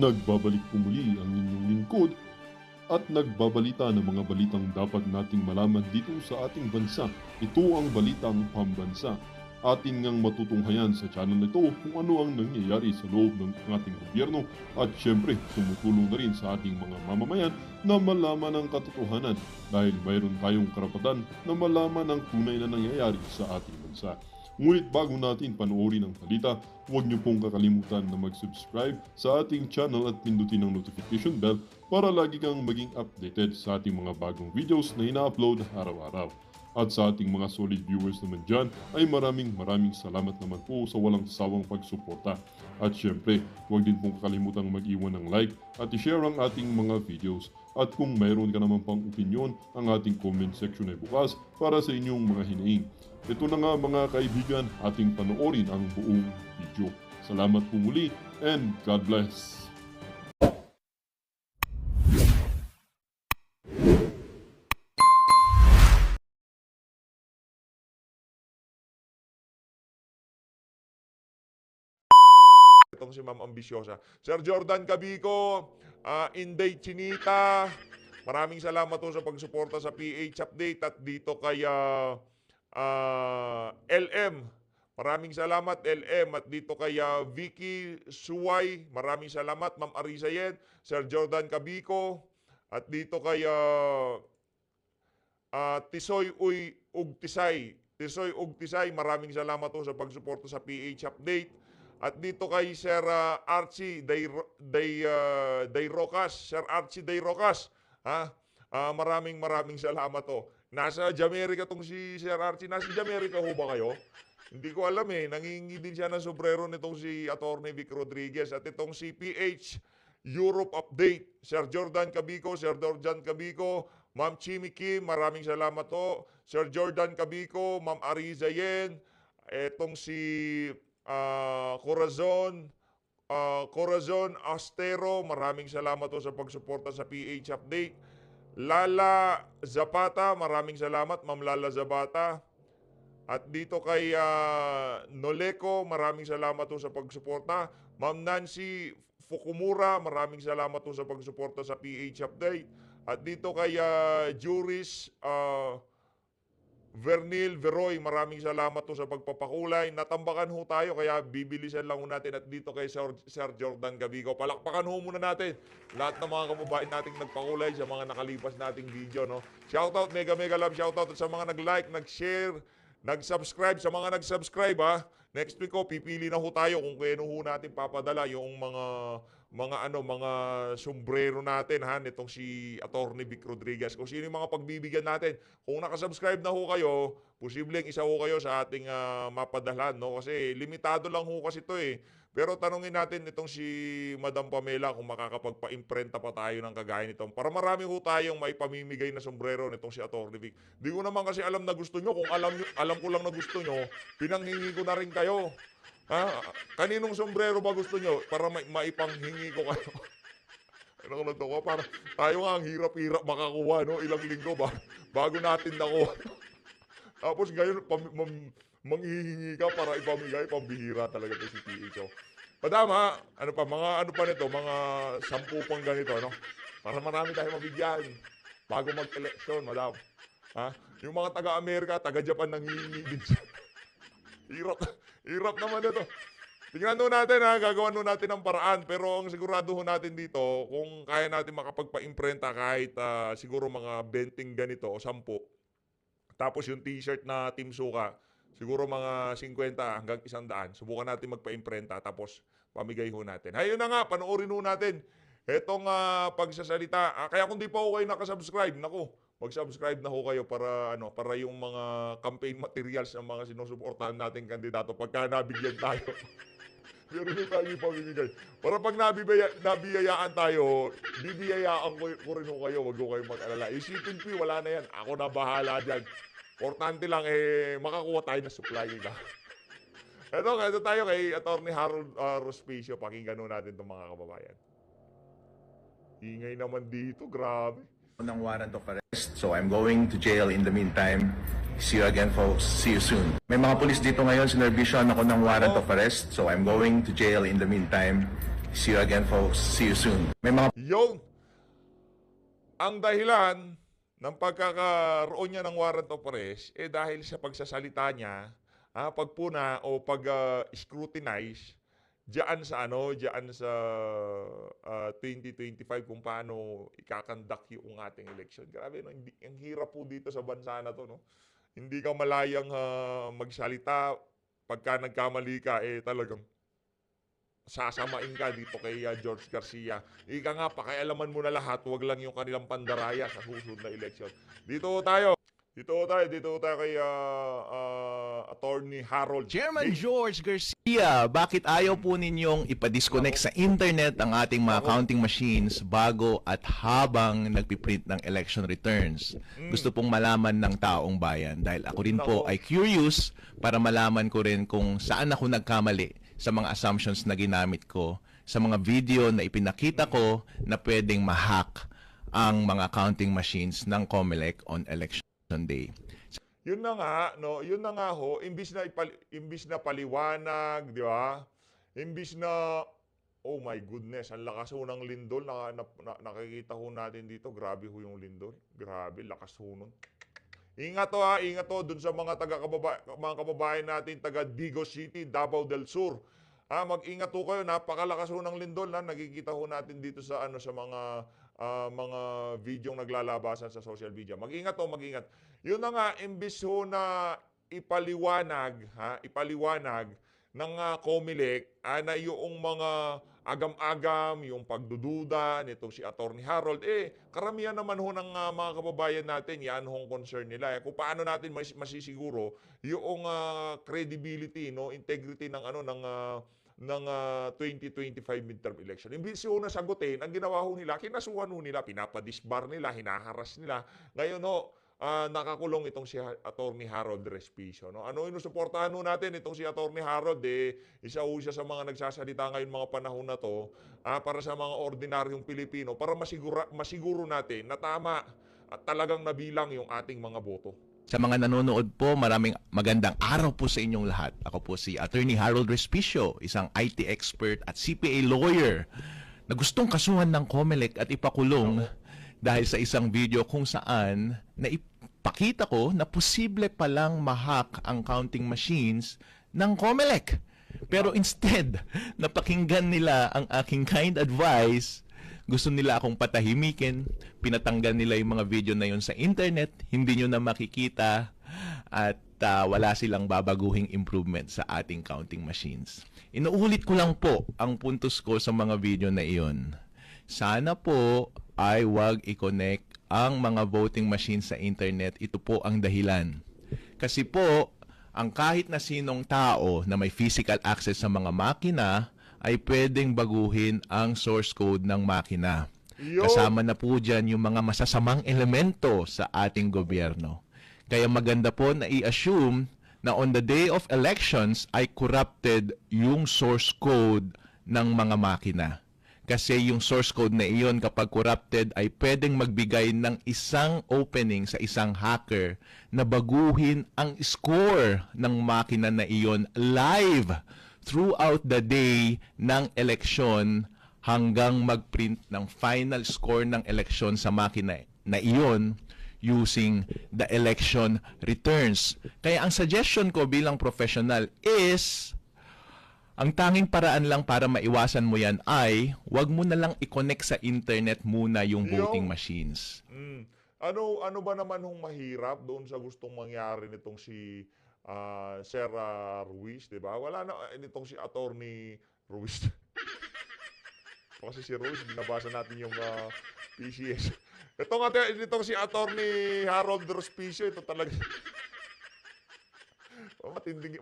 Nagbabalik po muli ang inyong lingkod at nagbabalita ng mga balitang dapat nating malaman dito sa ating bansa. Ito ang Balitang Pambansa. Ating ngang matutunghayan sa channel nito kung ano ang nangyayari sa loob ng ating gobyerno at syempre tumutulong na rin sa ating mga mamamayan na malaman ang katotohanan dahil mayroon tayong karapatan na malaman ang tunay na nangyayari sa ating bansa. Ngunit bago natin panoorin ang balita, huwag niyo pong kakalimutan na mag-subscribe sa ating channel at pindutin ang notification bell para lagi kang maging updated sa ating mga bagong videos na ina-upload araw-araw. At sa ating mga solid viewers naman dyan ay maraming salamat naman po sa walang sawang pagsuporta. At syempre, huwag din pong kakalimutan mag-iwan ng like at i-share ang ating mga videos. At kung mayroon ka naman pang opinion, ang ating comment section ay bukas para sa inyong mga hinaing. Ito na nga mga kaibigan, ating panoorin ang buong video. Salamat po muli and God bless! Itong si Ma'am Ambisyosa. Sir Jordan Cabico, Inday Chinita, maraming salamat po sa pagsuporta sa PH Update at dito kay LM. Maraming salamat LM at dito kay Vicky Suway. Maraming salamat Ma'am Arisayen, Sir Jordan Cabico at dito kay Tisoy Ugtisay. Tisoy Ugtisay, maraming salamat po sa pagsuporta sa PH Update. At dito kay Sir Archie Day Rocas. Sir Archie Day Rocas. Maraming salamat to. Nasa Jamaica tong si Sir Archie. Nasa Jamaica ho ba kayo? Hindi ko alam eh. Nangingi din siya ng sombrero nitong si Atty. Vic Rodriguez. At itong si PH Europe Update. Sir Jordan Cabico, Ma'am Chimi Kim, maraming salamat to. Sir Jordan Cabico, Ma'am Ariza Yen. Itong si Corazon Astero, maraming salamat po sa pagsuporta sa PH Update. Lala Zapata, maraming salamat Ma'am Lala Zapata. At dito kay Noleco, maraming salamat po sa pagsuporta. Ma'am Nancy Fukumura, maraming salamat po sa pagsuporta sa PH Update. At dito kay Juris Vernil Veroy, maraming salamat po sa pagpapakulay. Natambakan ho tayo kaya bibilisan lang ho natin. At dito kay Sir Jordan Cabico, palakpakan ho muna natin lahat ng mga kababayan nating nagpakulay sa mga nakalipas nating video, no? Shoutout, mega love shoutout at sa mga nag-like, nag-share, nag-subscribe. Sa mga nag-subscribe next week pipili na ho tayo kung kano ho natin papadala yung mga sombrero natin nitong si Atty. Vic Rodriguez. Kung sino yung mga pagbibigyan natin. Kung nakasubscribe na ho kayo, posibleng isa ho kayo sa ating mapadalhan, no? Kasi limitado lang ho kasi ito eh. Pero tanungin natin itong si Madam Pamela kung makakapagpa-imprenta pa tayo ng kagaya nito. Para marami ho tayong maipamimigay na sombrero nitong si Atty. Vic. Di ko naman kasi alam na gusto nyo. Kung alam ko lang na gusto nyo, pinanghingi ko na rin kayo. Kaninong sombrero ba gusto nyo? Para maipanghingi ko kayo. Ano ko to? Para tayo nga ang hirap-hirap makakuha, no? Ilang linggo ba? Bago natin nakuha. Tapos ngayon, manghihingi ka para ipamigay, pambihira talaga ito si PH. Madam ano pa nito, mga 10 pang ganito, no? Para marami tayong mabigyan bago mag-election, madam. Yung mga taga-Amerika, taga-Japan nanghihingi din siya. Hirap naman ito. Tingnan natin gagawan natin ng paraan. Pero ang sigurado natin dito, kung kaya natin makapagpa-imprenta kahit siguro mga 20 ganito o 10. Tapos yung t-shirt na Team Suka, siguro mga 50 hanggang 100. Subukan natin magpa-imprenta tapos pamigay ho natin. Ayun na nga, panoorin ho natin itong pagsasalita. Kaya kung di pa ho kayo nakasubscribe, naku, mag-subscribe na ho kayo para yung mga campaign materials ng mga sinusuportahan nating kandidato pagka nabigyan tayo. Pero hindi tayo ipamimigay. Para pag nabiyayaan tayo, bibiyayaan ko rin ho kayo. Huwag ho kayo mag-alala. Isipin ko, wala na yan. Ako na bahala dyan. Importante lang, makakuha tayo na supply nila. Ito tayo kay Atty. Harold Rospicio. Pakinggan natin itong mga kababayan. Ingay naman dito, grabe. Ng warrant of arrest. So I'm going to jail in the meantime. See you again, folks. See you soon. May mga pulis dito ngayon, sinervisyoan ako ng warrant of arrest. So I'm going to jail in the meantime. See you again, folks. See you soon. May mga Yun, ang dahilan ng pagkakaroon niya ng warrant of arrest, dahil sa pagsasalita niya, pagpuna o pag-scrutinize, diyan sa 2025 kung paano ikakandak yung ating election. Grabe, no? Ang hirap po dito sa bansa na to, no? Hindi ka malayang magsalita. Pagka nagkamali ka, talagang sasamain ka dito kay George Garcia. Ika nga, pakialaman mo na lahat, wag lang yung kanilang pandaraya sa susunod na eleksyon. Dito tayo kay Attorney Harold. Chairman George Garcia, bakit ayaw po ninyong ipadisconnect sa internet ang ating mga counting machines bago at habang nagpiprint ng election returns? Gusto pong malaman ng taong bayan dahil ako rin po ay curious para malaman ko rin kung saan ako nagkamali sa mga assumptions na ginamit ko sa mga video na ipinakita ko na pwedeng ma-hack ang mga counting machines ng COMELEC on election day. Yun na nga, no? Yun na nga ho, imbis na paliwanag, di ba? Imbis na, oh my goodness, ang lakas ho ng lindol. Nakikita ho natin dito, grabe ho yung lindol. Grabe, lakas ho nun. Ingat ho dun sa mga mga kababayan natin taga Digos City, Davao del Sur. Mag-ingat ho kayo, napakalakas ho ng lindol na nakikita ho natin dito sa mga videong naglalabasan sa social media. Mag-ingat. Yun na nga, imbis ho na ipaliwanag ng COMELEC na yung mga agam-agam, yung pagdududa nitong si Attorney Harold, karamihan naman ho ng mga kababayan natin, yan hong concern nila. Kung paano natin masisiguro yung credibility, no, integrity ng 2025 midterm election. Imbis ho na sagutin, ang ginawa ho nila, kinasuhan ho nila, pinapadisbar nila, hinaharas nila. Ngayon ho, nakakulong itong si Attorney Harold Respicio. No? Ano inusuportahan ho natin itong si Attorney Harold? Isa ho siya sa mga nagsasalita ngayon mga panahon na to para sa mga ordinaryong Pilipino para masiguro natin na tama at talagang nabilang yung ating mga boto. Sa mga nanonood po, maraming magandang araw po sa inyong lahat. Ako po si Attorney Harold Respicio, isang IT expert at CPA lawyer na gustong kasuhan ng COMELEC at ipakulong dahil sa isang video kung saan naipakita ko na posible palang ma-hack ang counting machines ng COMELEC. Pero instead, napakinggan nila ang aking kind advice. Gusto nila akong patahimikin, pinatanggal nila yung mga video na yun sa internet, hindi nyo na makikita at wala silang babaguhing improvement sa ating counting machines. Inuulit ko lang po ang puntos ko sa mga video na iyon. Sana po ay wag i-connect ang mga voting machines sa internet. Ito po ang dahilan. Kasi po, ang kahit na sinong tao na may physical access sa mga makina ay pwedeng baguhin ang source code ng makina. Kasama na po dyan yung mga masasamang elemento sa ating gobyerno. Kaya maganda po na i-assume na on the day of elections ay corrupted yung source code ng mga makina. Kasi yung source code na iyon kapag corrupted ay pwedeng magbigay ng isang opening sa isang hacker na baguhin ang score ng makina na iyon live throughout the day ng eleksyon hanggang mag-print ng final score ng eleksyon sa makina na iyon using the election returns. Kaya ang suggestion ko bilang professional is ang tanging paraan lang para maiwasan mo yan ay wag mo na lang i-connect sa internet muna yung voting machines. Ano ba naman hong mahirap doon sa gustong mangyari nitong si Sir Ruiz, di ba? Wala na nitong si Attorney Ruiz. Kasi si Ruiz, binabasa natin yung PCS. Itong si Attorney Harold Respicio, ito talaga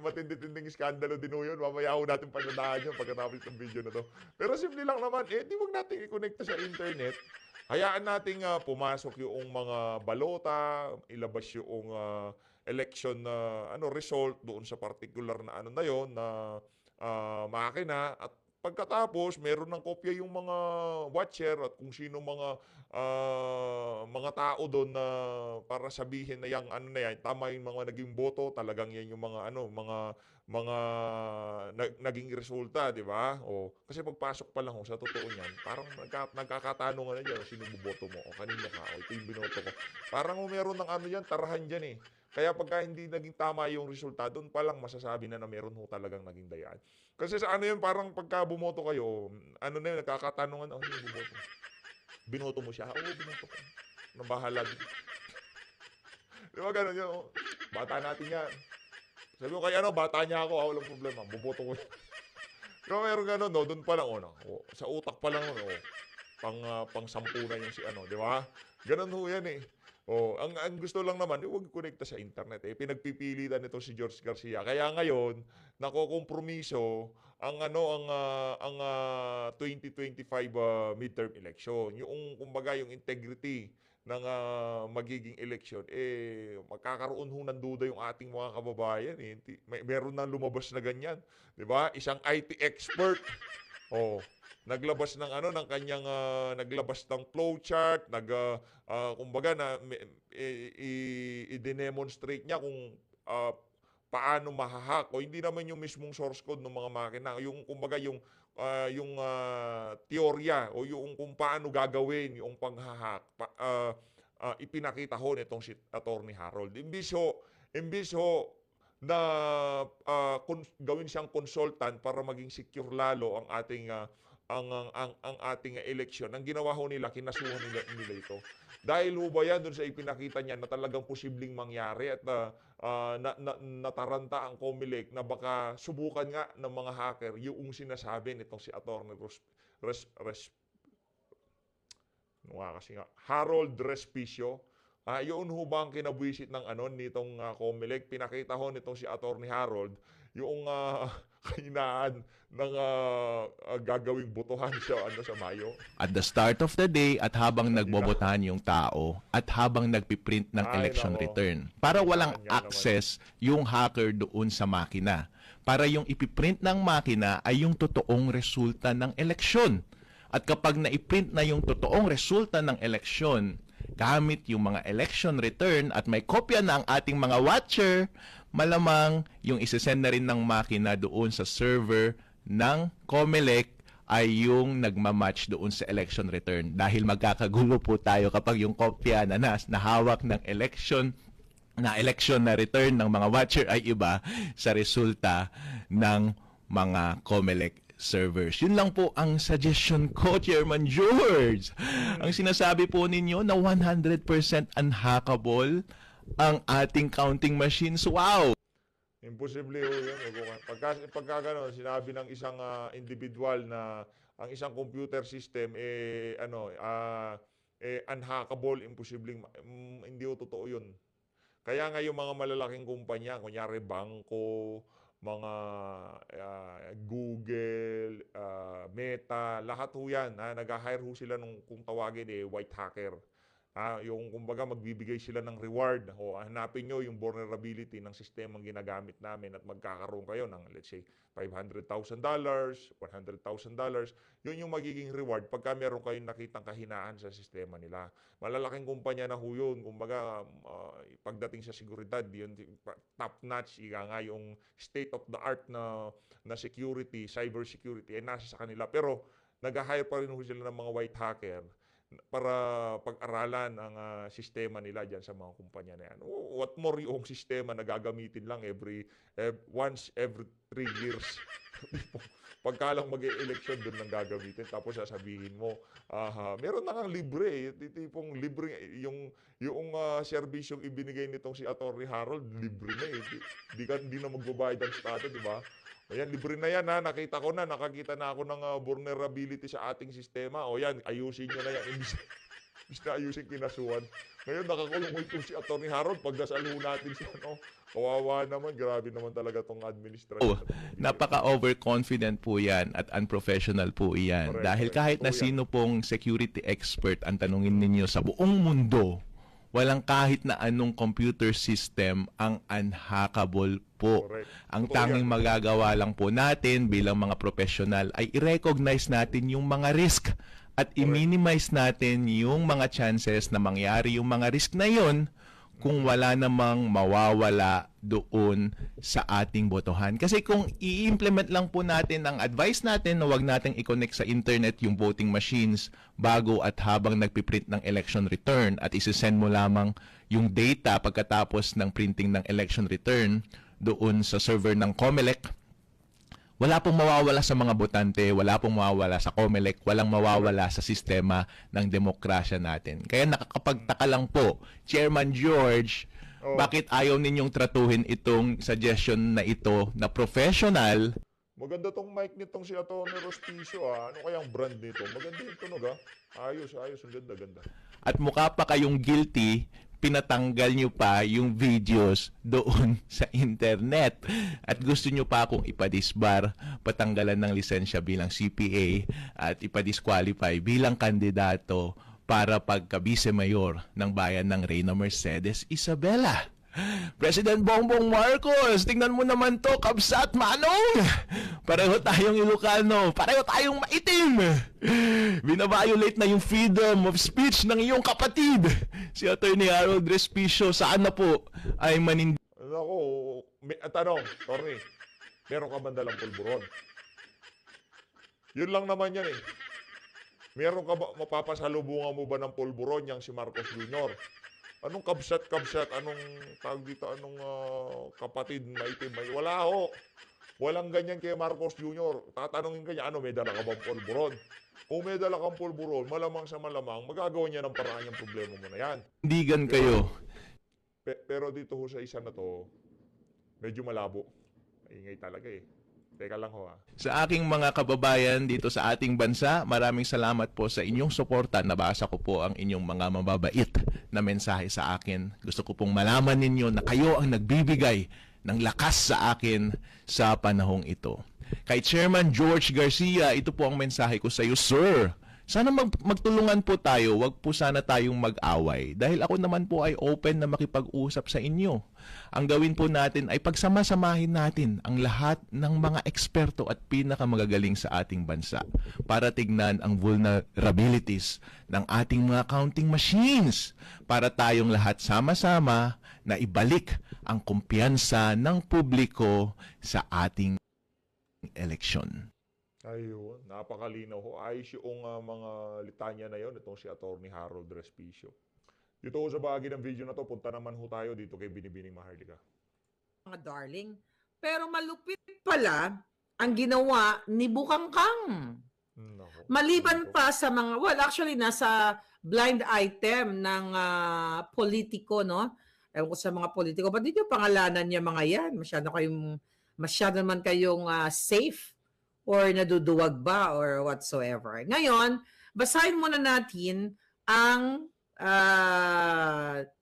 matindi-tinding skandalo din yun. Mamaya ho natin pagdadaan yun pagkatapos ng video na to. Pero simple lang naman, di wag natin i-connect sa internet. Hayaan nating pumasok yung mga balota, ilabas yung election result doon sa particular na na yon na makina at pagkatapos, meron ng kopya yung mga watcher at kung sino mga tao doon na para sabihin na yung ano na yan, tama yung mga naging boto, talagang yan yung mga naging resulta, di ba? O, kasi pagpasok pa lang sa totoo niyan, parang nagkakatanungan na dyan, sino boboto mo? O kanino ka? O ito yung binoto ko. Parang meron ng ano yan, tarahan dyan eh. Kaya pagka hindi naging tama yung resulta, doon pa lang masasabi na meron ho talagang naging dayaan. Kasi sa ano yun, parang pagka bumoto kayo, ano na yun, nagkakatanungan, oh, hindi bumoto. Binoto mo siya? Oo, binoto ko. Nabahala din. Di ba ganun yun? Oh. Bata natin yan. Sabi ko kay bata niya ako, walang problema, buboto ko yan. Pero meron ganun, no, doon pa lang, sa utak pa lang, pang 10 na yung si di ba? Ganun ho yan eh. Ang gusto lang naman, huwag konekta sa internet eh. Pinagpipilitan nito si George Garcia. Kaya ngayon, nakokompromiso ang 2025 midterm election. Yung kumbaga yung integrity ng magiging election magkakaroon ho ng duda yung ating mga kababayan eh. Meron nang lumabas na ganyan, 'di ba? Isang IT expert. Naglabas ng kanyang naglabas ng flowchart, kumbaga na i-demonstrate niya kung paano mahahack o hindi naman yung mismong source code ng mga makina, yung kumbaga yung teorya o yung kung paano gagawin yung panghahack. Ipinakita ho nitong si Attorney Harold. Imbis ho na gawin siyang consultant para maging secure lalo ang ating ang ating eleksyon. Ang ginawa ho nila, kinasuhan nila ito. Dahil ho ba yan doon sa ipinakita niya na talagang posibleng mangyari at nataranta ang COMELEC na baka subukan nga ng mga hacker yung sinasabi nitong si Attorney Harold Respicio. Yun ho ba ang kinabuisit ng nitong COMELEC? Pinakita ho nitong si Attorney Harold yung kahinaan ng gagawing botohan sa Mayo. At the start of the day at habang nagbobotahan yung tao at habang nagpiprint ng election return. Para walang access yung hacker doon sa makina. Para yung ipiprint ng makina ay yung totoong resulta ng eleksyon. At kapag naiprint na yung totoong resulta ng eleksyon, gamit yung mga election return at may kopya na ang ating mga watcher, malamang yung isesend na rin ng makina doon sa server ng COMELEC ay yung nagmamatch doon sa election return. Dahil magkakagulo po tayo kapag yung kopya na nahawak ng election na return ng mga watcher ay iba sa resulta ng mga COMELEC servers. Yun lang po ang suggestion ko, Chairman George. Ang sinasabi po ninyo na 100% unhackable ang ating counting machines. Wow! Imposible ho yun. Pagka gano'n, sinabi ng isang individual na ang isang computer system unhackable, imposibleng, hindi ho totoo yun. Kaya nga yung mga malalaking kumpanya, kunyari bangko, mga Google, Meta, lahat ho yan. Nag-hire ho sila kung tawagin white hacker. Yung kumbaga magbibigay sila ng reward. Hanapin nyo yung vulnerability ng sistemang ginagamit namin at magkakaroon kayo ng let's say $500,000, $100,000. Yun yung magiging reward pagka meron kayong nakitang kahinaan sa sistema nila. Malalaking kumpanya na ho yun. Kumbaga pagdating sa seguridad, yun top notch, nga yung state of the art na security, cyber security ay nasa sa kanila. Pero nag-hire pa rin ho sila ng mga white hacker para pag-aralan ang sistema nila dyan sa mga kumpanya na yan. What more yung sistema na gagamitin lang once every 3 years. Pagka lang mag-e-election, doon lang gagamitin. Tapos sasabihin mo, meron na kang libre. Tipong libre, yung serbisyong ibinigay nitong si Attorney Harold, libre na Di na magbabayad ang Estado, di ba? Ayan, libre na yan nakita ko na, nakakita na ako ng vulnerability sa ating sistema. O yan, ayusin nyo na yan. Imbis na ayusin, kinasuhan. Ngayon, nakakulong itong si Attorney Harold. Pagdasal ho natin siya, kawawa naman, grabe naman talaga tong administration. Napaka-overconfident po yan at unprofessional po yan. Dahil kahit na sino pong security expert ang tanungin ninyo sa buong mundo, walang kahit na anong computer system ang unhackable po. Correct. Ang Totoo tanging yan. magagawa lang po natin bilang mga professional ay i-recognize natin yung mga risk at i-minimize natin yung mga chances na mangyari yung mga risk na yun kung wala namang mawawala doon sa ating botohan. Kasi kung i-implement lang po natin ang advice natin na wag nating i-connect sa internet yung voting machines bago at habang nagpiprint ng election return at isi-send mo lamang yung data pagkatapos ng printing ng election return doon sa server ng COMELEC, wala pong mawawala sa mga botante, wala pong mawawala sa COMELEC, walang mawawala sa sistema ng demokrasya natin. Kaya nakakapagtaka lang po, Chairman George, bakit ayaw ninyong tratuhin itong suggestion na ito na professional? Maganda tong mic nitong si Atty. Rospicio, ah. Ano kayang brand nito? Maganda yung tunog, ah. Ayos. Ang ganda. At mukha pa kayong guilty, pinatanggal nyo pa yung videos doon sa internet. At gusto nyo pa akong ipadisbar, patanggalan ng lisensya bilang CPA at ipadisqualify bilang kandidato para pagka-vice-mayor ng bayan ng Reyna Mercedes Isabela. President Bongbong Marcos, tingnan mo naman to, kabsat manong. Pareho tayong Ilocano, pareho tayong maitim. Binaviolate na yung freedom of speech ng iyong kapatid. Si Atty. Harold Respicio, saan na po ay Ako, tanong, Torny, meron ka ba dalang pulburon? Yun lang naman yan eh. Meron ka ba, mapapasalubungan mo ba ng pulburon yang si Marcos Jr.? Anong kabsat? Anong tawag dito? Anong kapatid maitim? Wala ho. Walang ganyan kay Marcos Jr. Tatanungin kanya, may dala ka bang pulburon? Kung may dala kang pulburon, malamang sa malamang, magagawa niya ng paraan yung problema mo na yan. Indigan kayo? Pero dito ho sa isa na to, medyo malabo. Ingay talaga eh. Teka lang ho ha. Sa aking mga kababayan dito sa ating bansa, maraming salamat po sa inyong suporta. Nabasa ko po ang inyong mga mababait na mensahe sa akin. Gusto ko pong malaman ninyo na kayo ang nagbibigay ng lakas sa akin sa panahong ito. Kay Chairman George Garcia, ito po ang mensahe ko sa iyo, Sir. Sana magtulungan po tayo, wag po sana tayong mag-away. Dahil ako naman po ay open na makipag-usap sa inyo. Ang gawin po natin ay pagsama-samahin natin ang lahat ng mga eksperto at pinakamagagaling sa ating bansa para tignan ang vulnerabilities ng ating mga counting machines para tayong lahat sama-sama na ibalik ang kumpiyansa ng publiko sa ating eleksyon. Ayun, napakalinaw ho. Ayos yung mga litanya na yon itong si Atty. Harold Respicio. Dito ho sa bahagi ng video na to, punta naman ho tayo dito kay Binibining Maharlika. Mga darling. Pero malupit pala ang ginawa ni Bukangkang. Nako. Maliban pa sa mga, well actually nasa blind item ng politiko, no? Ewan ko sa mga politiko. Ba't dito pangalanan niya mga yan? Masyado naman kayong safe or naduduwag ba or whatsoever. Ngayon, basahin muna natin ang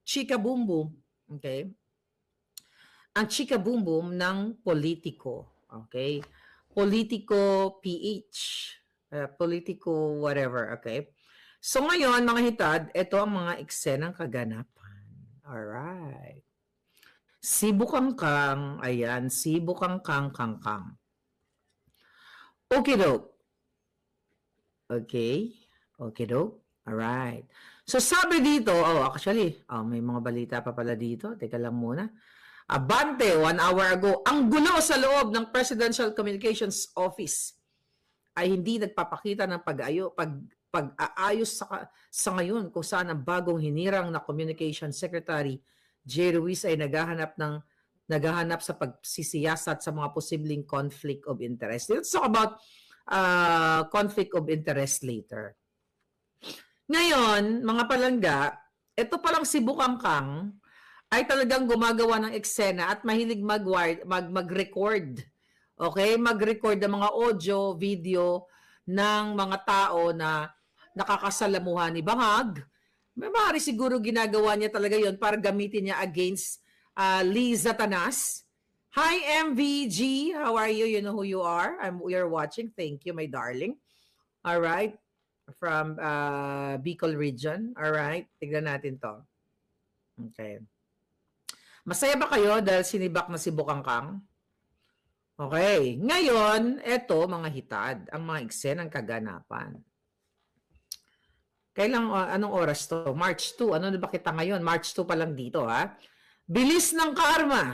Chika Boom Boom. Okay? Ang Chika Boom Boom ng politiko. Okay? Politiko PH. Politiko whatever. Okay? So ngayon, mga hitad, ito ang mga eksenang kaganapan. Alright. Si Bukangkang, ayan, si Bukangkang Kangkang. Okay, doke. Okay. Okay, doke. Alright. So, sabi dito, may mga balita pa pala dito. Teka lang muna. Abante, 1 hour ago, ang gulo sa loob ng Presidential Communications Office ay hindi nagpapakita ng pag-aayos sa ngayon kung saan ang bagong hinirang na Communications Secretary J. Ruiz ay naghahanap sa pagsisiyasat sa mga posibleng conflict of interest. Let's talk about conflict of interest later. Ngayon, mga palangga, ito palang si Bukangkang ay talagang gumagawa ng eksena at mahilig mag-record. Okay? Mag-record ng mga audio, video ng mga tao na nakakasalamuhan ni Bangag. Maaari siguro ginagawa niya talaga yon para gamitin niya against Lee Zatanas. Hi, MVG. How are you? You know who you are. You're watching. Thank you, my darling. All right. From Bicol region. All right. Tignan natin to. Okay. Masaya ba kayo dahil sinibak na si Bukangkang? Okay. Ngayon, eto mga hitad, ang mga eksena ng kaganapan. Kailang, anong oras to? March 2. Ano na ba kita ngayon? March 2 pa lang dito, ha? Bilis ng karma.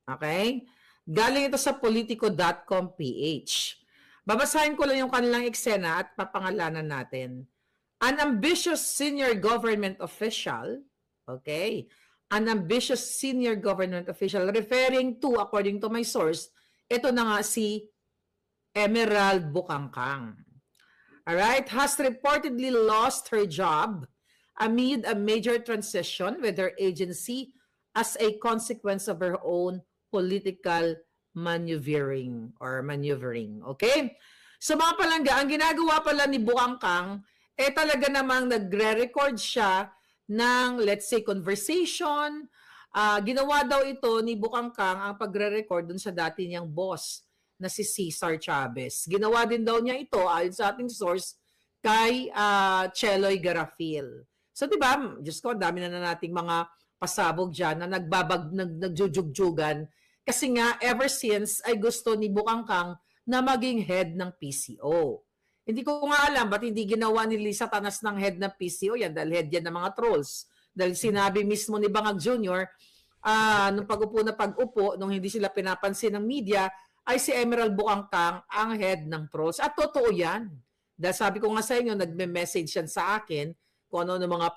Okay? Galing ito sa politico.com PH. Babasahin ko lang yung kanilang eksena at papangalanan natin. An ambitious senior government official, okay? An ambitious senior government official referring to, according to my source, ito na nga si Emerald Bukangkang. Alright, has reportedly lost her job amid a major transition with her agency as a consequence of her own political maneuvering. Okay? So mga palangga, ang ginagawa pala ni Bukangkang, talaga namang nagre-record siya ng, let's say, conversation. Ginawa daw ito ni Bukangkang ang pagre-record dun sa dati niyang boss na si Cesar Chavez. Ginawa din daw niya ito, ayon sa ating source, kay Cheloy Garafil. So, di ba, Diyos ko, dami na nating mga pasabog dyan na nagjujugjugan. Kasi nga, ever since, ay gusto ni Bukangkang na maging head ng PCO. Hindi ko nga alam ba't hindi ginawa ni Lisa Tanas ng head ng PCO yan dahil head yan ng mga trolls. Dahil sinabi mismo ni Bangag Jr., nung pag-upo, nung hindi sila pinapansin ng media, ay si Emerald Bukangkang ang head ng trolls. At totoo yan. Dahil sabi ko nga sa inyo, nagme-message yan sa akin kung ano ng mga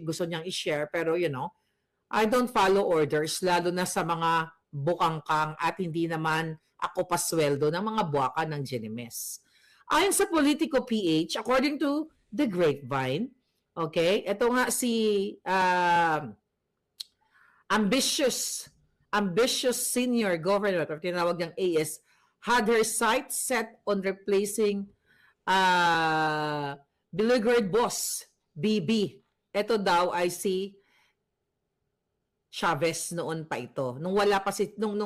gusto niyang i-share. Pero I don't follow orders, lalo na sa mga Bukangkang at hindi naman ako pasweldo ng mga buwaka ng GNMS. Ayon sa Politico PH, according to The Grapevine, okay, ito nga si ambitious senior governor, or tinawag niyang AS, had her sights set on replacing beleaguered boss, BB. Ito daw ay si Chavez noon pa ito. Nung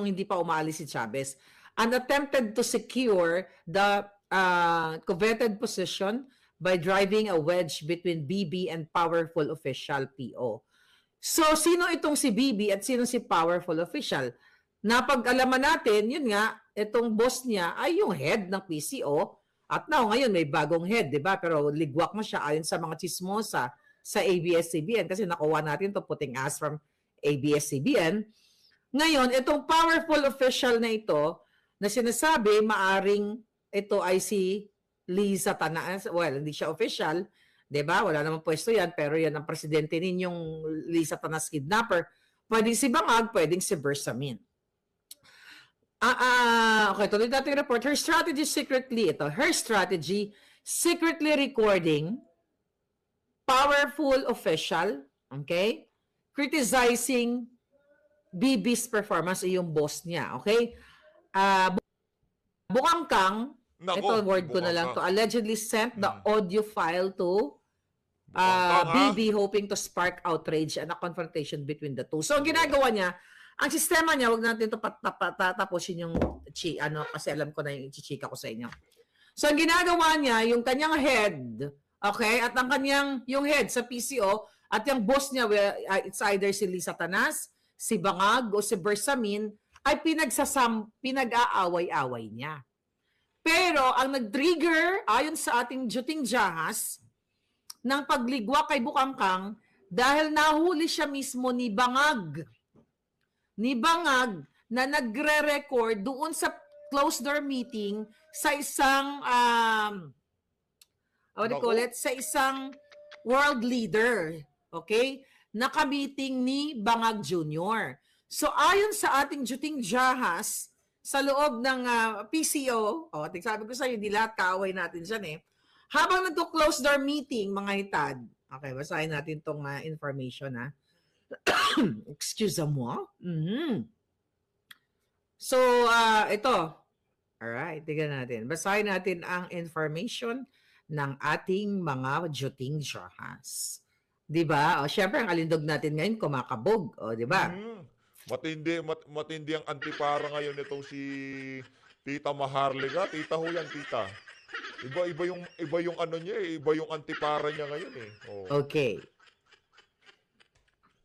hindi pa umaalis si Chavez. And attempted to secure the coveted position by driving a wedge between BB and powerful official PO. So, sino itong si BB at sino si powerful official? Napag-alaman natin, yun nga, itong boss niya ay yung head ng PCO at ngayon may bagong head, di ba? Pero ligwak mo siya ayon sa mga chismosa sa ABS-CBN kasi nakuha natin to puting ass from ABS-CBN. Ngayon, itong powerful official na ito na sinasabi maaring ito ay si Lisa Tanas. Well, hindi siya official, 'di ba? Wala namang pwesto 'yan, pero 'yan ang presidente ninyong Lisa Tanas kidnapper. Pwedeng si Bangag, pwedeng si Bersamin. Okay, tuloy natin report. Her strategy secretly recording powerful official, okay? Criticizing BB's performance, yung boss niya, okay? Bukangkang, ito word ko na lang to, allegedly sent the audio file to BB hoping to spark outrage and a confrontation between the two. So, ang ginagawa niya, ang sistema niya, wag natin ito tapusin yung kasi alam ko na yung chichika ko sa inyo. So, ang ginagawa niya, yung kanyang head, okay, at ang kanyang, yung head sa PCO, at yung boss niya, it's either si Lisa Tanas, si Bangag, o si Bersamin, ay pinag-aaway-away niya. Pero, ang nag-trigger, ayon sa ating Juting Jahas, ng pagligwa kay Bukangkang, dahil nahuli siya mismo ni Bangag na nagre-record doon sa closed door meeting sa isang sa isang world leader, okay, naka-meeting ni Bangag Jr. So ayon sa ating Juting Jahas sa loob ng PCO, sabi ko sa iyo, hindi lahat kaaway natin diyan habang nagko-close door meeting, mga hitad. Okay, basahin natin tong information Excuse-moi. So, ito. Alright, tignan natin. Basahin natin ang information ng ating mga Juting Jahas. Diba? Siyempre, ang alindog natin ngayon, kumakabog. Diba? Matindi ang antipara ngayon itong si Tita Maharlika. Tita ho yan, tita. Iba yung ano niya iba yung antipara niya ngayon . Okay.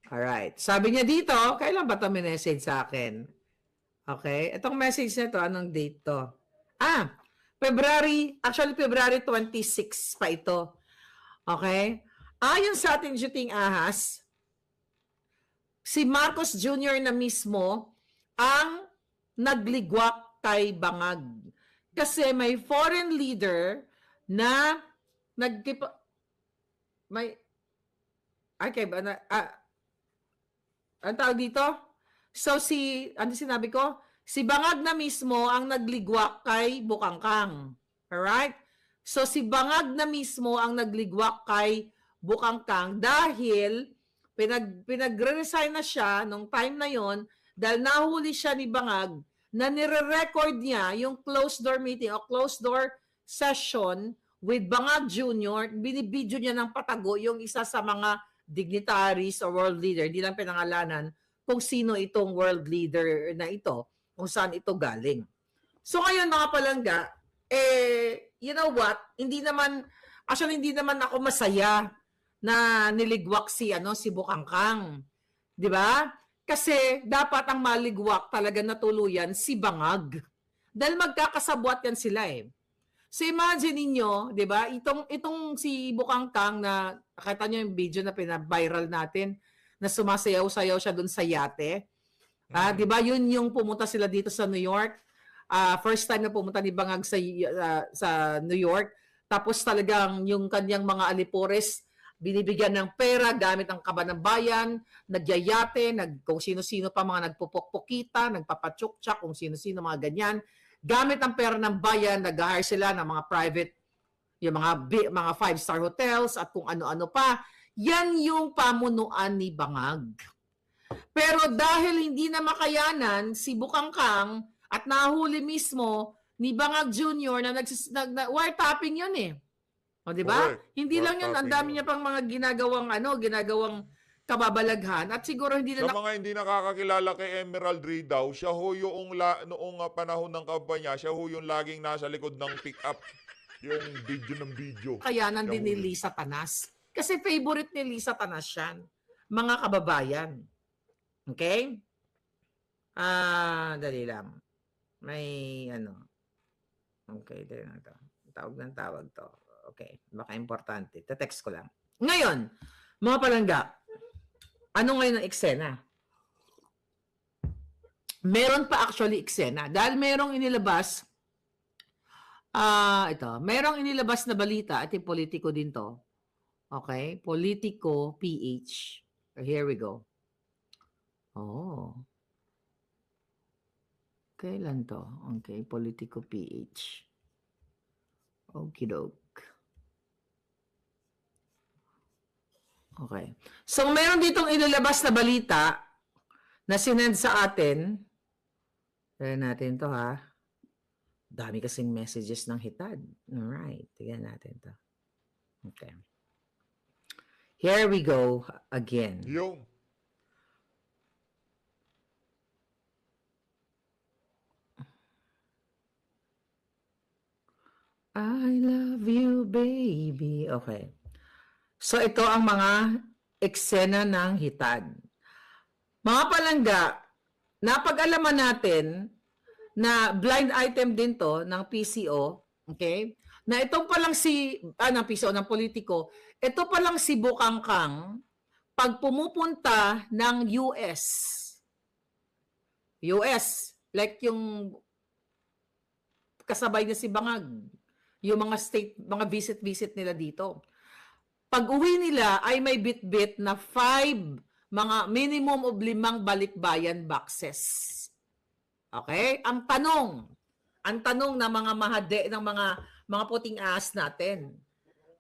Alright. Sabi niya dito, kailan ba ito message sa akin? Okay. Itong message na ito, anong date to? February 26 pa ito. Okay? Ayon sa ating Juting Ahas, si Marcos Jr. na mismo ang nagligwak kay Bangag. Kasi may foreign leader na ang tawag dito? So ano sinabi ko? Si Bangag na mismo ang nagligwak kay Bukangkang. Alright? So si Bangag na mismo ang nagligwak kay Bukangkang dahil pinag-resign na siya nung time na yon dahil nahuli siya ni Bangag na nire-record niya yung closed door meeting o closed door session with Bangag Jr. Binibidyo niya ng patago yung isa sa mga dignitaries o world leader. Hindi lang pinangalanan kung sino itong world leader na ito, kung saan ito galing. So ngayon mga palangga, you know what? Hindi naman ako masaya na niligwak si Bukangkang. 'Di ba? Kasi dapat ang maligwak talaga na tuluyan si Bangag. Dahil magkakasabwat yan sila eh. So imagine ninyo, 'di ba? Itong si Bukangkang na nakita niyo yung video na pina-viral natin na sumasayaw-sayaw siya doon sa yate. 'Di ba? Yun yung pumunta sila dito sa New York. First time na pumunta ni Bangag sa New York. Tapos talagang yung kanyang mga alipores binibigyan ng pera gamit ang kaba ng bayan, nagyayate, kung sino-sino pa mga nagpupukpukita, nagpapatsuktsak, kung sino-sino mga ganyan. Gamit ang pera ng bayan, nag-hire sila ng mga private, yung mga 5-star hotels at kung ano-ano pa. Yan yung pamunuan ni Bangag. Pero dahil hindi na makayanan si Bukangkang at nahuli mismo ni Bangag Jr. na wiretapping yun eh. O, di ba? Hindi lang yun, ang dami niya pang mga ginagawang kababalaghan at siguro hindi na Sa mga hindi nakakakilala kay Emerald Ridaw, siya ho yung noong panahon ng kampanya, siya ho yung laging nasa likod ng pick-up. Yung video. Kayanan din ni Lisa Tanas. Kasi favorite ni Lisa Tanas yan. Mga kababayan. Okay? Dali lang. May Okay, dali lang ito. Tawag to. Okay, baka importante. Te-text ko lang. Ngayon, mga palangga, ano ngayon ang eksena? Meron pa actually eksena. Dahil merong inilabas, merong inilabas na balita, at yung Politico din to. Okay? Politico PH. Here we go. Oh. Kailan to? Okay, Politico PH. Okey-doke. Okay. So, meron ditong inilabas na balita na sinend sa atin. Tignan natin to ha. Dami kasing messages ng hitad. Alright. Tignan natin to. Okay. Here we go again. Yung I love you, baby. Okay. So, ito ang mga eksena ng hitad. Mga palangga, napag-alaman natin na blind item din to ng PCO, okay? Na itong palang ng PCO, ng Politico, ito palang si Bukangkang, pag pumupunta ng US, like yung kasabay niya si Bangag, yung mga visit nila dito. Pag uwi nila ay may bit-bit na 5, mga minimum of 5 balikbayan boxes. Okay? Ang tanong ng mga ng mga puting ahas natin,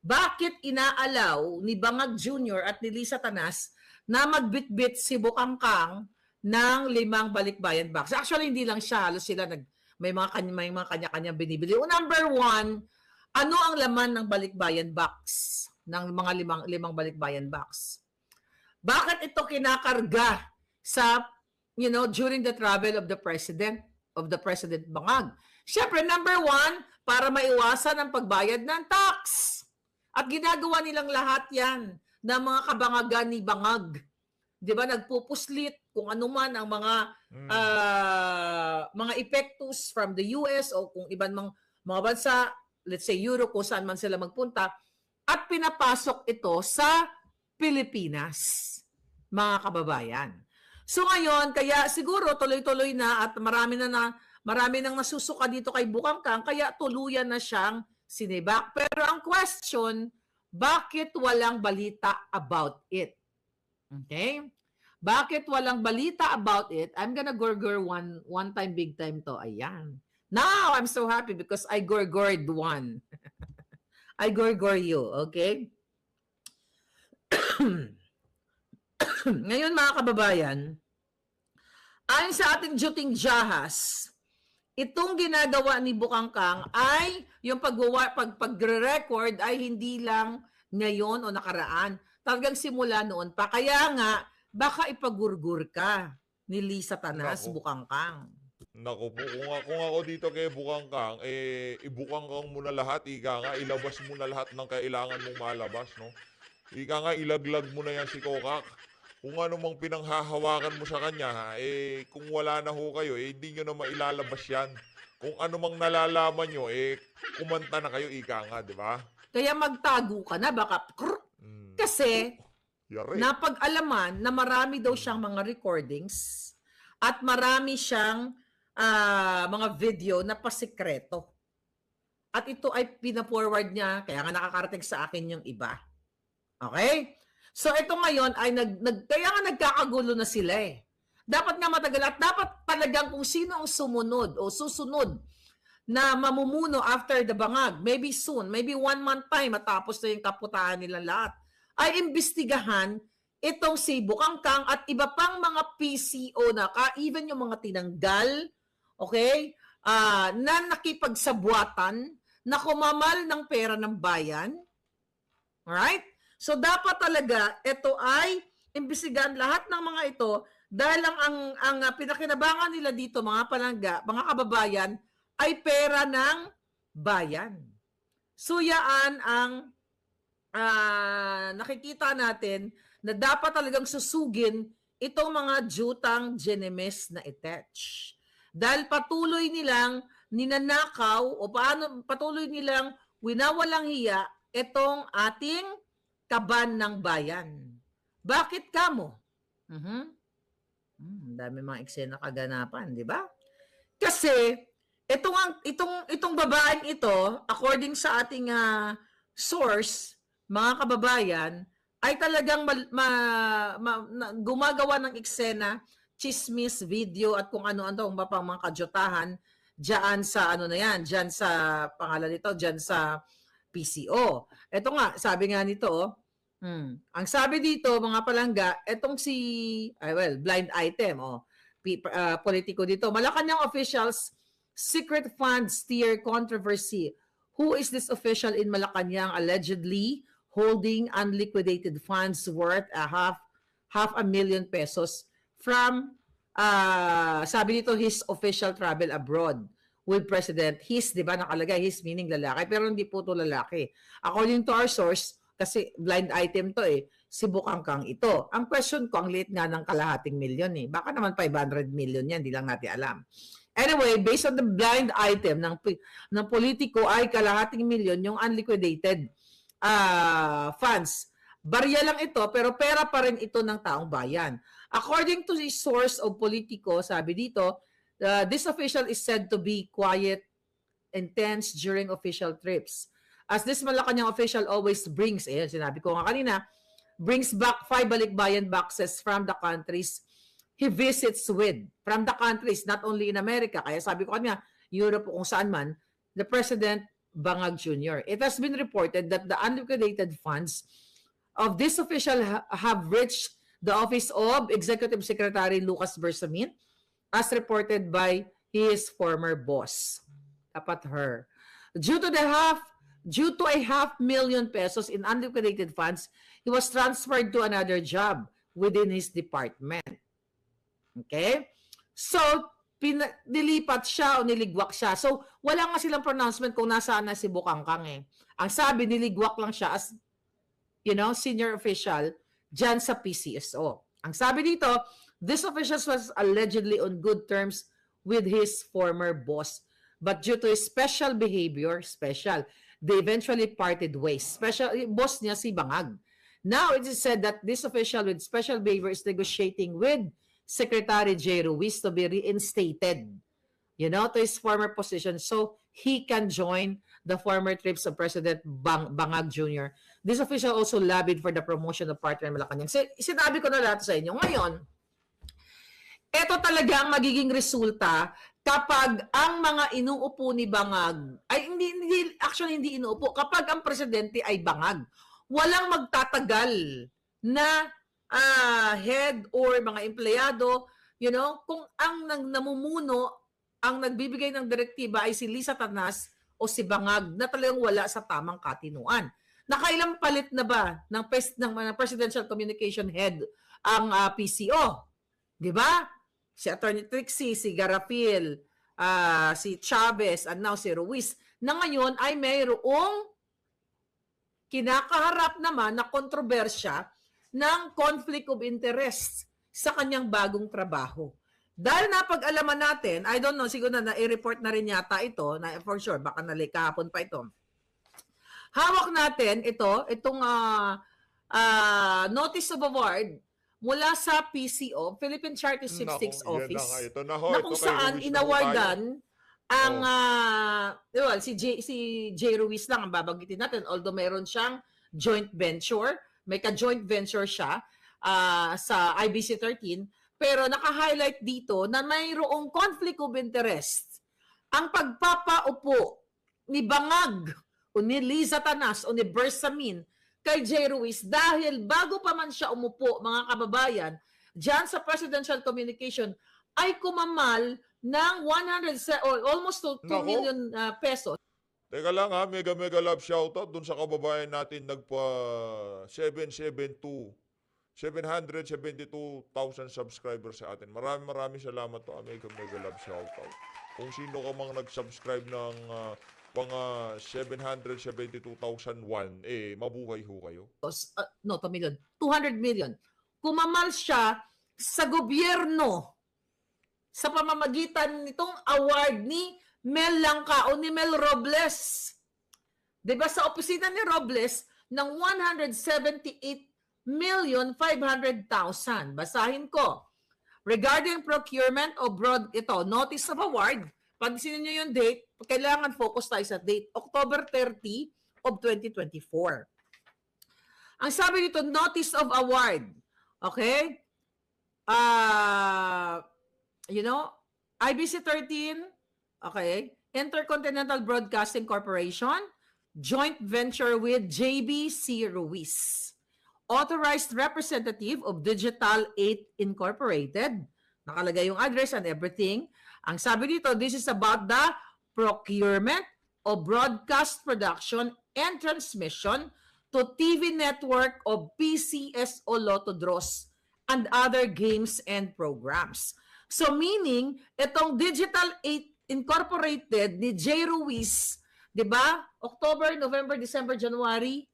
bakit inaalaw ni Bangag Jr. at ni Lisa Tanas na magbitbit si Bukangkang ng 5 balikbayan box? Actually, hindi lang siya. Halos sila may mga kanya-kanya binibili. Number 1, ano ang laman ng balikbayan box? Ng mga 5 balikbayan box. Bakit ito kinakarga sa, during the travel of the President Bangag? Siyempre, number 1, para maiwasan ang pagbayad ng tax. At ginagawa nilang lahat yan ng mga kabangagan ni Bangag. 'di ba, nagpupuslit kung ano man ang mga epektos from the US o kung ibang mga bansa, let's say Europe, kung saan man sila magpunta, at pinapasok ito sa Pilipinas, mga kababayan. So ngayon, kaya siguro tuloy-tuloy na at marami nang nasusuka dito kay Bukangkang, kaya tuluyan na siyang sinibak. Pero ang question, bakit walang balita about it? Okay? Bakit walang balita about it? I'm gonna gorgor one time, big time to. Ayan. Now, I'm so happy because I gorgored one. I gorgor you, okay? Ngayon, mga kababayan, ayon sa ating Juting Jahas, itong ginagawa ni Bukangkang ay yung pagre-record ay hindi lang ngayon o nakaraan. Talagang simula noon pa. Kaya nga, baka ipagurgur ka ni Lisa Tanas, Nako. Bukangkang. Naku po, kung ako dito kay Bukangkang, ibukangkang mo na lahat, ika nga, ilabas mo na lahat ng kailangan mong malabas, no? Ika nga, ilaglag mo na yan si Kokak. Kung ano mang pinanghahawakan mo sa kanya, kung wala na ho kayo, hindi nyo na mailalabas yan. Kung ano mang nalalaman nyo, kumanta na kayo, ika nga, di ba? Kaya magtago ka na, baka... Kasi, Yari. napag-alaman na marami daw siyang mga recordings at marami siyang mga video na pasikreto. At ito ay pina-forward niya, kaya nga nakakarating sa akin yung iba. Okay? So ito ngayon ay kaya nga nagkakagulo na sila eh. Dapat nga matagal at dapat talagang kung sino ang sumunod o susunod na mamumuno after the bangag, maybe soon, maybe 1 month time matapos na yung kaputahan nila lahat, ay imbestigahan itong si Bukangkang at iba pang mga PCO na even yung mga tinanggal, okay, na nakipagsabuatan, na kumamal ng pera ng bayan. Alright? So dapat talaga ito ay imbestigahan lahat ng mga ito dahil ang pinakinabangan nila dito, mga palangga, mga kababayan, ay pera ng bayan. So yaan ang nakikita natin na dapat talagang susugin itong mga jutang Genemes na attach. Dahil patuloy nilang ninanakaw o patuloy nilang winawalang hiya itong ating kaban ng bayan. Bakit kamo? Dami mga eksena kaganapan, di ba? Kasi itong babaeng ito, according sa ating source, mga kababayan, ay talagang gumagawa ng eksena, chismis, video at kung ano-ano ang mga kajotahan diyan sa diyan sa pangalan nito, diyan sa PCO. Ito nga, sabi nga nito, ang sabi dito, mga palangga, etong blind item, politiko dito. Malacanang officials, secret funds steer controversy. Who is this official in Malacanang allegedly holding unliquidated funds worth half a million pesos from, sabi dito, his official travel abroad with President. His, di ba, nakalagay, his meaning lalaki, pero hindi po ito lalaki. According to our source, kasi blind item to si Bukangkang ito. Ang question ko, ang liit nga ng kalahating milyon Baka naman 500 million yan, di lang natin alam. Anyway, based on the blind item ng politiko ay kalahating milyon yung unliquidated funds. Barya lang ito, pero pera pa rin ito ng taong bayan. According to the source of politiko, sabi dito, this official is said to be quiet, intense during official trips. As this Malacanang official always brings, sinabi ko nga kanina, brings back 5 balikbayan boxes from the countries he visits with. From the countries, not only in America. Kaya sabi ko kanina, Europe o kung saan man, the President Bangag Jr. It has been reported that the unliquidated funds of this official have reached the office of Executive Secretary Lucas Bersamin, as reported by his former boss. Dapat her. Due to a $500,000 pesos in unliquidated funds, he was transferred to another job within his department. Okay? So, nilipat siya o niligwak siya. So, wala nga silang pronouncement kung nasaan na si Bukangkang Ang sabi, niligwak lang siya as, senior official dyan sa PCSO. Ang sabi dito, this official was allegedly on good terms with his former boss. But due to his special behavior, they eventually parted ways. Boss niya si Bangag. Now, it is said that this official with special behavior is negotiating with Secretary J. Ruiz to be reinstated, to his former position so he can join the former trips of President Bangag Jr. This official also lobbied for the promotion of partner Malacanang. Sinabi ko na lahat sa inyo. Ngayon, ito talaga ang magiging resulta kapag ang mga inuupo ni Bangag, ay hindi inuupo, kapag ang presidente ay Bangag, walang magtatagal na head or mga empleyado, kung ang namumuno, ang nagbibigay ng direktiba ay si Lisa Tanas o si Bangag na talagang wala sa tamang katinuan. Nakailang palit na ba ng Presidential Communication Head ang PCO? Di ba? Si Attorney Trixie, si Garapil, si Chavez, and now si Ruiz, na ngayon ay mayroong kinakaharap naman na kontrobersya ng conflict of interest sa kanyang bagong trabaho. Dahil napag-alaman natin, I don't know, siguro na i-report na rin yata ito, na for sure, baka kahapon pa ito. Hawak natin itong notice of award mula sa PCO, Philippine Charter Statistics Office, ito na kung saan inawardan ang si J. Ruiz lang ang babanggitin natin, although mayroon siyang joint venture, may ka-joint venture siya sa IBC 13, pero naka-highlight dito na mayroong conflict of interest ang pagpapaupo ni Bangag o ni Liza Tanas o ni Bersamin kay J. Ruiz dahil bago pa man siya umupo, mga kababayan, dyan sa presidential communication ay kumamal ng almost 2 million pesos. Teka lang ha, mega love shoutout dun sa kababayan natin nagpa 772,000 subscribers sa atin. Maraming salamat to. Mega love shoutout. Kung sino ka mang nag-subscribe ng mga 772,001, mabuhay ho kayo. 200 million. Kumamal siya sa gobyerno sa pamamagitan nitong award ni Mel Langka o ni Mel Robles. Diba sa opisina ni Robles ng 178,500,000. Basahin ko. Regarding procurement of notice of award, pansinin nyo yung date, kailangan focus tayo sa date, October 30 of 2024. Ang sabi dito, notice of award. Okay? IBC 13, okay, Intercontinental Broadcasting Corporation, joint venture with JBC Ruiz. Authorized representative of Digital 8 Incorporated. Nakalagay yung address and everything. Ang sabi dito, this is about the procurement of broadcast production and transmission to TV network of PCSO Lotto Draws and other games and programs. So meaning, itong Digital 8 Incorporated ni J. Ruiz, di ba? October, November, December, January,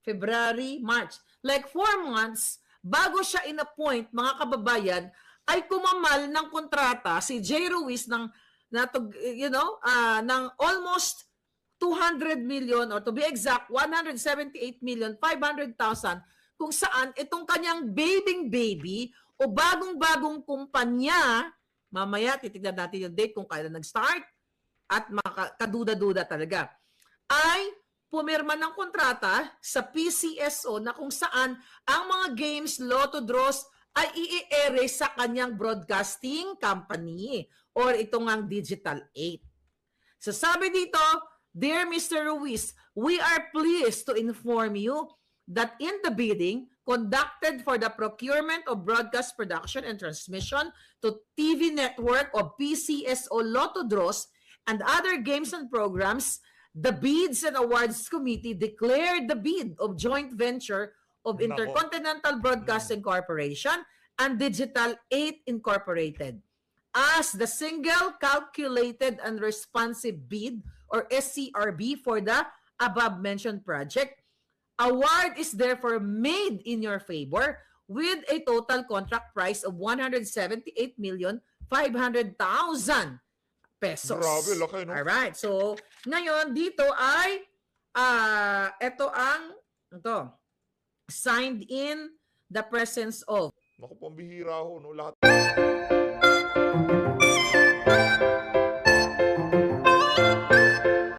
February, March. Like 4 months, bago siya in-appoint, mga kababayan, ay kumamal ng kontrata si J. Ruiz ng almost 200 million or to be exact, 178,500,000 kung saan itong kanyang baby o bagong-bagong kumpanya, mamaya titignan natin yung date kung kailan nag-start at kaduda-duda talaga, ay pumirma ng kontrata sa PCSO na kung saan ang mga games, lotto draws ay i-ere sa kanyang broadcasting company or itong ang Digital 8. So sabi dito, Dear Mr. Ruiz, we are pleased to inform you that in the bidding conducted for the procurement of broadcast production and transmission to TV network of PCSO Lotto Draws and other games and programs, the Bids and Awards Committee declared the bid of joint venture of Intercontinental Broadcasting Corporation and Digital 8 Incorporated as the single calculated and responsive bid or SCRB for the above-mentioned project. Award is therefore made in your favor with a total contract price of 178,500,000 pesos. Grabe, laki, no? Alright. So, ngayon, dito ay, ito signed in the presence of. Naku, pambihira ho, no? Lahat